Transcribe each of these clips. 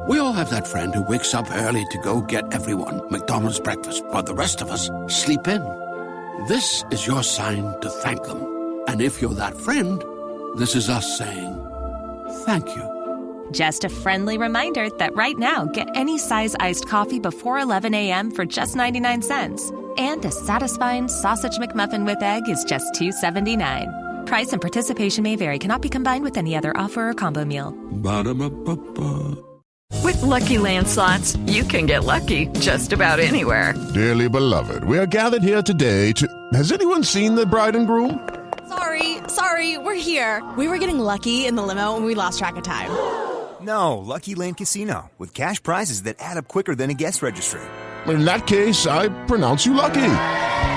We all have that friend who wakes up early to go get everyone McDonald's breakfast, while the rest of us sleep in. This is your sign to thank them. And if you're that friend, this is us saying thank you. Just a friendly reminder that right now, get any size iced coffee before 11 a.m. for just 99 cents. And a satisfying sausage McMuffin with egg is just $2.79. Price and participation may vary. Cannot be combined with any other offer or combo meal. Ba-da-ba-ba-ba. With Lucky Land Slots, you can get lucky just about anywhere. Dearly beloved, we are gathered here today to... Has anyone seen the bride and groom? Sorry, we're here. We were getting lucky in the limo and we lost track of time. No, Lucky Land Casino, with cash prizes that add up quicker than a guest registry. In that case, I pronounce you lucky.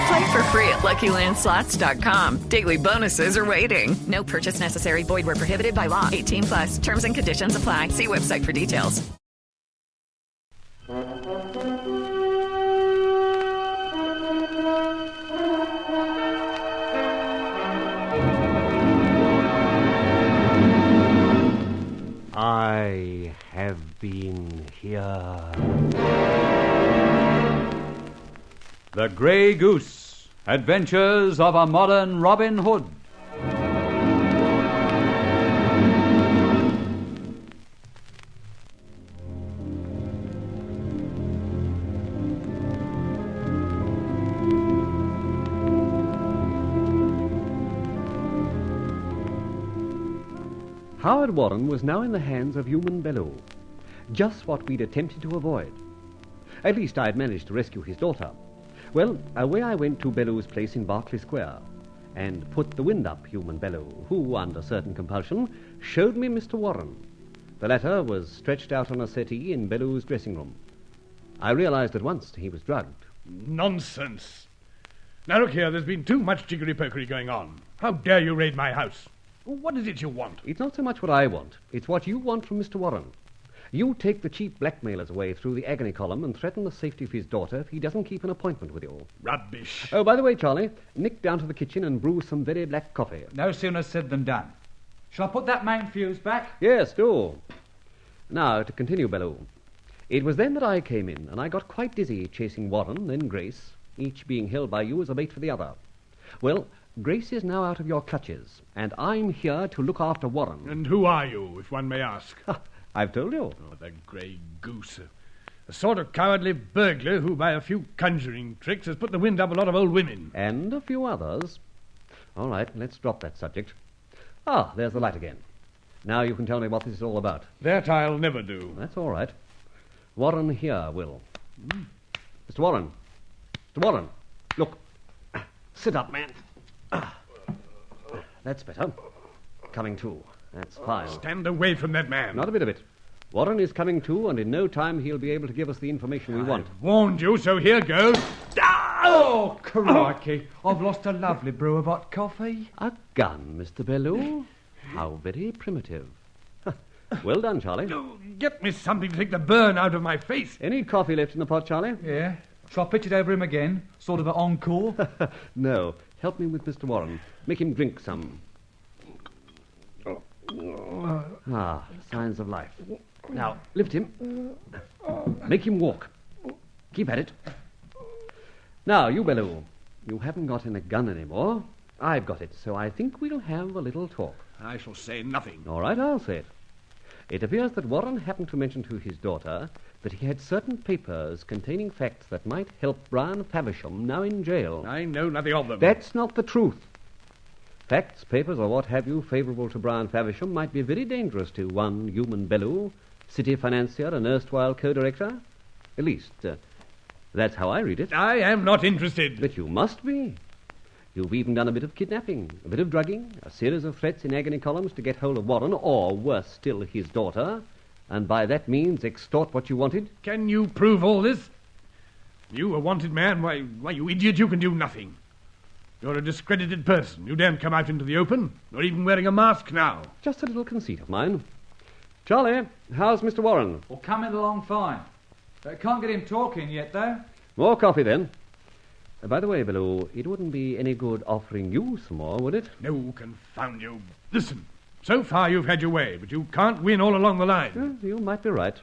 Play for free at LuckyLandSlots.com. Daily bonuses are waiting. No purchase necessary. Void where prohibited by law. 18+. Terms and conditions apply. See website for details. I have been here. The Grey Goose, Adventures of a Modern Robin Hood. Howard Warren was now in the hands of human Bellew. Just what we'd attempted to avoid. At least I'd managed to rescue his daughter. Well, away I went to Bellew's place in Berkeley Square, and put the wind up human Bellew, who, under certain compulsion, showed me Mr. Warren. The latter was stretched out on a settee in Bellew's dressing room. I realized at once he was drugged. Nonsense. Now look here, there's been too much jiggery-pokery going on. How dare you raid my house? What is it you want? It's not so much what I want. It's what you want from Mr. Warren. You take the cheap blackmailers away through the agony column and threaten the safety of his daughter if he doesn't keep an appointment with you. Rubbish. Oh, by the way, Charlie, nick down to the kitchen and brew some very black coffee. No sooner said than done. Shall I put that main fuse back? Yes, do. Now, to continue, Bellew. It was then that I came in, and I got quite dizzy chasing Warren, then Grace, each being held by you as a bait for the other. Well, Grace is now out of your clutches, and I'm here to look after Warren. And who are you, if one may ask? I've told you. Oh, the Grey Goose. A sort of cowardly burglar who, by a few conjuring tricks, has put the wind up a lot of old women. And a few others. All right, let's drop that subject. Ah, there's the light again. Now you can tell me what this is all about. That I'll never do. That's all right. Warren here will. Mr. Warren. Mr. Warren. Look. Sit up, man. That's better. Coming to. That's fine. Stand away from that man. Not a bit of it. Warren is coming to, and in no time he'll be able to give us the information we want. I've warned you, so here goes. Oh, crikey. I've lost a lovely brew of hot coffee. A gun, Mr. Bellew. How very primitive. Well done, Charlie. Get me something to take the burn out of my face. Any coffee left in the pot, Charlie? Yeah. Shall I pitch it over him again? Sort of an encore? No. Help me with Mr. Warren. Make him drink some. Ah, signs of life. Now, lift him. Make him walk. Keep at it. Now, you, Bellew. You haven't got in a gun anymore. I've got it, so I think we'll have a little talk. I shall say nothing. All right, I'll say it. It appears that Warren happened to mention to his daughter that he had certain papers containing facts that might help Brian Faversham, now in jail. I know nothing of them. That's not the truth. Facts, papers, or what have you favourable to Brian Faversham might be very dangerous to one human Bellew, city financier and erstwhile co-director. At least, that's how I read it. I am not interested. But you must be. You've even done a bit of kidnapping, a bit of drugging, a series of threats in agony columns to get hold of Warren, or worse still, his daughter, and by that means extort what you wanted. Can you prove all this? You, a wanted man? Why, you idiot, you can do nothing. You're a discredited person. You daren't come out into the open. You're even wearing a mask now. Just a little conceit of mine. Charlie, how's Mr. Warren? Well, coming along fine. Can't get him talking yet, though. More coffee, then. By the way, Bellew, it wouldn't be any good offering you some more, would it? No, confound you. Listen, so far you've had your way, but you can't win all along the line. You might be right.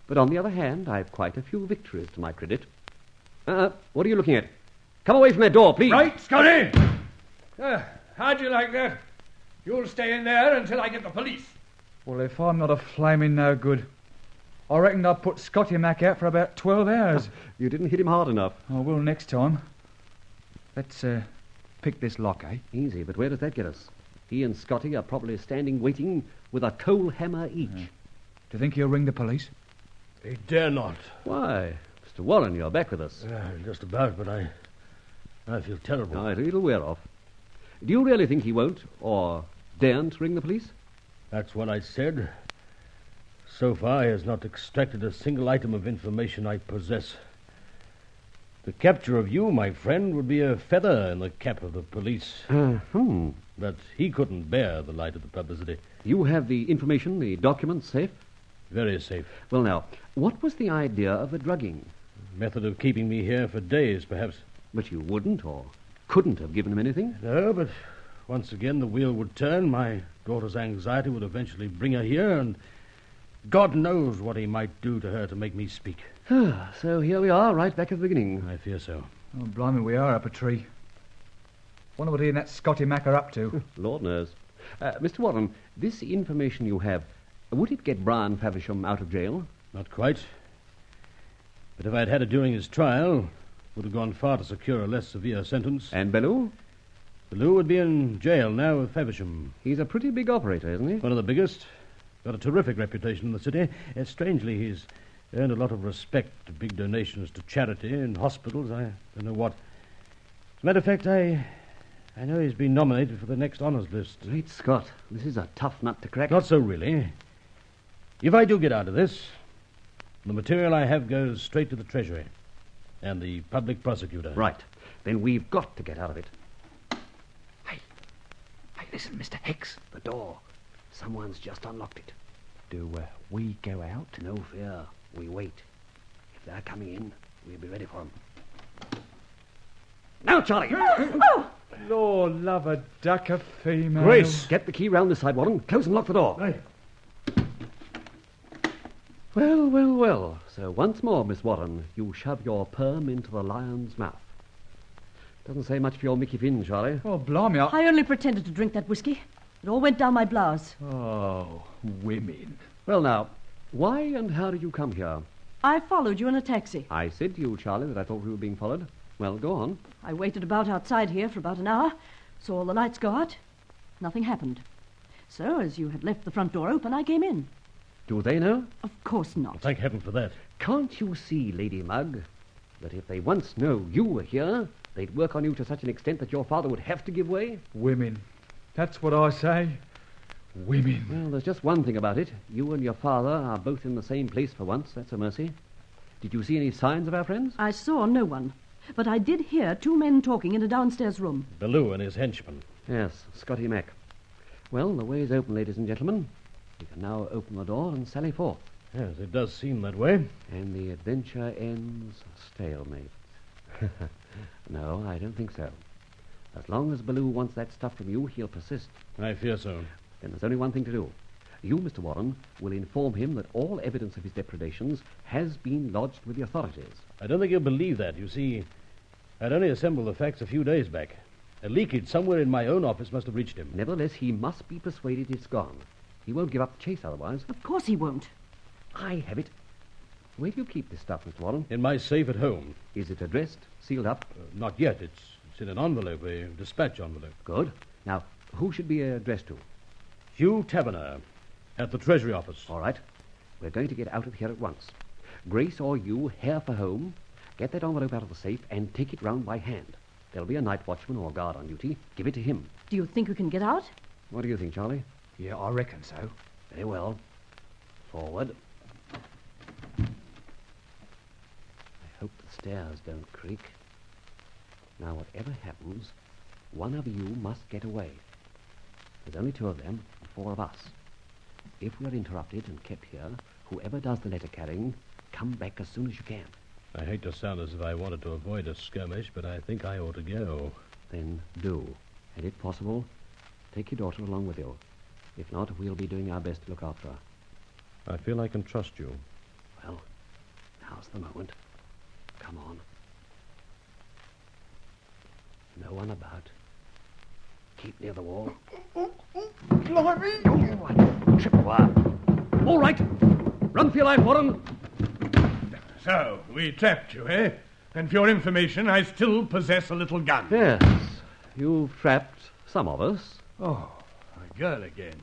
But on the other hand, I've quite a few victories to my credit. What are you looking at? Come away from that door, please. Right, Scotty! How'd you like that? You'll stay in there until I get the police. Well, if I'm not a flaming no good, I reckon I'll put Scotty Mac out for about 12 hours. You didn't hit him hard enough. I will next time. Let's pick this lock, eh? Easy, but where does that get us? He and Scotty are probably standing waiting with a coal hammer each. Do you think he'll ring the police? He dare not. Why, Mr. Warren, you're back with us. Just about, but I feel terrible. No, it'll wear off. Do you really think he won't, or daren't ring the police? That's what I said. So far, he has not extracted a single item of information I possess. The capture of you, my friend, would be a feather in the cap of the police. But he couldn't bear the light of the publicity. You have the information, the documents safe? Very safe. Well, now, what was the idea of the drugging? Method of keeping me here for days, perhaps. But you wouldn't or couldn't have given him anything? No, but once again the wheel would turn. My daughter's anxiety would eventually bring her here, and God knows what he might do to her to make me speak. So here we are, right back at the beginning. I fear so. Oh, blimey, we are up a tree. Wonder what he and that Scotty Mac are up to. Lord knows. Mr. Warren, this information you have, would it get Brian Faversham out of jail? Not quite. But if I'd had it during his trial, it would have gone far to secure a less severe sentence. And Bellew? Bellew would be in jail now with Faversham. He's a pretty big operator, isn't he? One of the biggest. Got a terrific reputation in the city. Strangely, he's earned a lot of respect, big donations to charity and hospitals. I don't know what. As a matter of fact, I know he's been nominated for the next honours list. Great Scott, this is a tough nut to crack. Not so really. If I do get out of this, the material I have goes straight to the Treasury and the public prosecutor. Right. Then we've got to get out of it. Hey, listen, Mr. Hicks. The door. Someone's just unlocked it. Do we go out? No fear. We wait. If they're coming in, we'll be ready for them. Now, Charlie! Lord, love a duck, a female. Grace! Get the key round this side, Warren. Close and lock the door. Aye. Well. So once more, Miss Warren, you shove your perm into the lion's mouth. Doesn't say much for your Mickey Finn, Charlie. Oh, blimey. I only pretended to drink that whiskey. It all went down my blouse. Oh, women. Well, now, why and how did you come here? I followed you in a taxi. I said to you, Charlie, that I thought we were being followed. Well, go on. I waited about outside here for about an hour, saw all the lights go out. Nothing happened. So, as you had left the front door open, I came in. Do they know? Of course not. Well, thank heaven for that. Can't you see, Lady Mugg, that if they once know you were here, they'd work on you to such an extent that your father would have to give way? Women. That's what I say. Women. Well, there's just one thing about it. You and your father are both in the same place for once. That's a mercy. Did you see any signs of our friends? I saw no one, but I did hear two men talking in a downstairs room. Bellew and his henchman. Yes, Scotty Mac. Well, the way is open, ladies and gentlemen. We can now open the door and sally forth. Yes, it does seem that way. And the adventure ends stalemate. No, I don't think so. As long as Bellew wants that stuff from you, he'll persist. I fear so. Then there's only one thing to do. You, Mr. Warren, will inform him that all evidence of his depredations has been lodged with the authorities. I don't think he'll believe that. You see, I'd only assembled the facts a few days back. A leakage somewhere in my own office must have reached him. Nevertheless, he must be persuaded it's gone. He won't give up the chase otherwise. Of course he won't. I have it. Where do you keep this stuff, Mr. Warren? In my safe at home. Is it addressed, sealed up? Not yet. It's in an envelope, a dispatch envelope. Good. Now, who should be addressed to? Hugh Taverner, at the Treasury Office. All right. We're going to get out of here at once. Grace or you, hair for home, get that envelope out of the safe and take it round by hand. There'll be a night watchman or guard on duty. Give it to him. Do you think we can get out? What do you think, Charlie? Yeah, I reckon so. Very well. Forward. I hope the stairs don't creak. Now, whatever happens, one of you must get away. There's only two of them, and four of us. If we're interrupted and kept here, whoever does the letter carrying, come back as soon as you can. I hate to sound as if I wanted to avoid a skirmish, but I think I ought to go. Then do. And if possible, take your daughter along with you. If not, we'll be doing our best to look after her. I feel I can trust you. Well, Now's the moment. Come on. No one about. Keep near the wall. Blimey! Tripwire. All right. Run for your life, Warren. So, we trapped you, eh? And for your information, I still possess a little gun. Yes. You've trapped some of us. Oh, a girl again.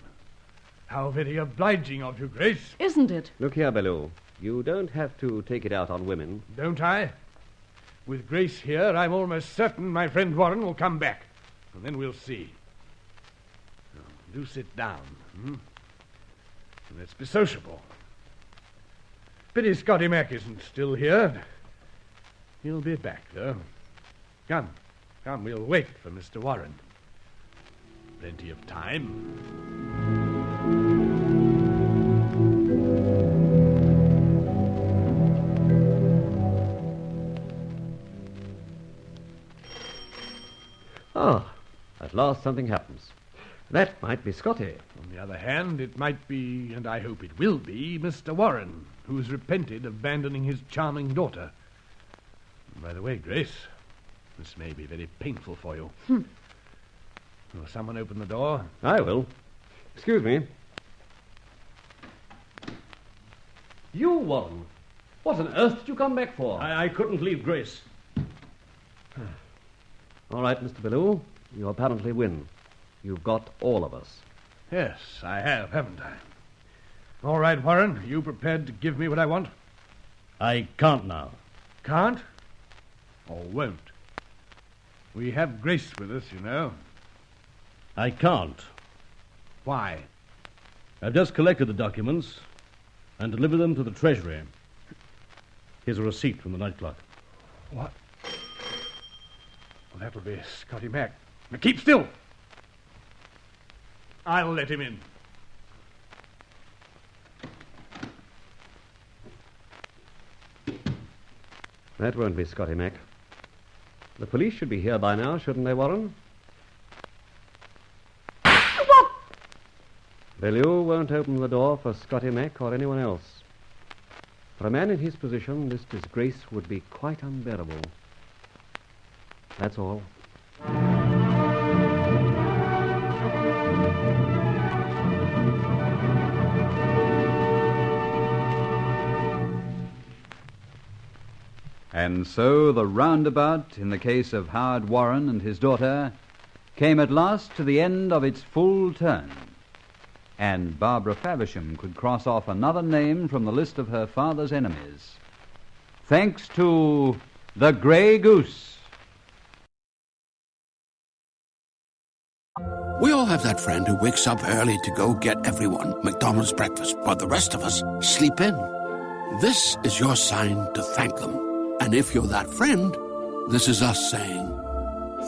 How very obliging of you, Grace. Isn't it? Look here, Bellew. You don't have to take it out on women. Don't I? With Grace here, I'm almost certain my friend Warren will come back. And then we'll see. Now, do sit down. Let's be sociable. Pity Scotty Mac isn't still here. He'll be back, though. Come, we'll wait for Mr. Warren. Plenty of time. Ah, at last something happens. That might be Scotty. On the other hand, it might be, and I hope it will be, Mr. Warren, who's repented of abandoning his charming daughter. And by the way, Grace, this may be very painful for you. Will someone open the door? I will. Excuse me. You, Warren. What on earth did you come back for? I couldn't leave Grace. All right, Mr. Bellew. You apparently win. You've got all of us. Yes, I have, haven't I? All right, Warren, are you prepared to give me what I want? I can't now. Can't? Or won't? We have Grace with us, you know. I can't. Why? I've just collected the documents and delivered them to the Treasury. Here's a receipt from the night clock. What? Well, that'll be Scotty Mac. Now keep still! I'll let him in. That won't be Scotty Mac. The police should be here by now, shouldn't they, Warren? What? Bellew won't open the door for Scotty Mac or anyone else. For a man in his position, this disgrace would be quite unbearable. That's all. And so the roundabout, in the case of Howard Warren and his daughter, came at last to the end of its full turn. And Barbara Faversham could cross off another name from the list of her father's enemies. Thanks to the Grey Goose. We all have that friend who wakes up early to go get everyone McDonald's breakfast, while the rest of us sleep in. This is your sign to thank them. And if you're that friend, this is us saying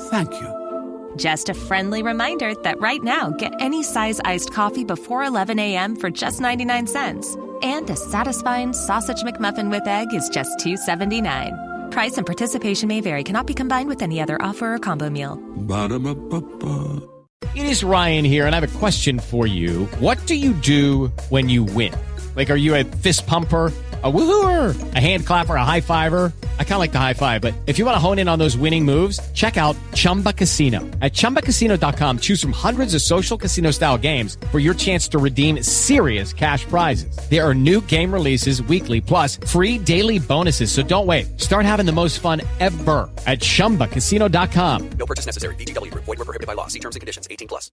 thank you. Just a friendly reminder that right now, get any size iced coffee before 11 a.m. for just 99 cents. And a satisfying sausage McMuffin with egg is just $2.79. Price and participation may vary. Cannot be combined with any other offer or combo meal. Ba-da-ba-ba-ba. It is Ryan here, and I have a question for you. What do you do when you win? Like, are you a fist pumper, a woohooer, a hand clapper, a high fiver? I kind of like the high five, but if you want to hone in on those winning moves, check out Chumba Casino. At ChumbaCasino.com, choose from hundreds of social casino-style games for your chance to redeem serious cash prizes. There are new game releases weekly, plus free daily bonuses, so don't wait. Start having the most fun ever at ChumbaCasino.com. No purchase necessary. VGW Group. Void where prohibited by law. See terms and conditions. 18+.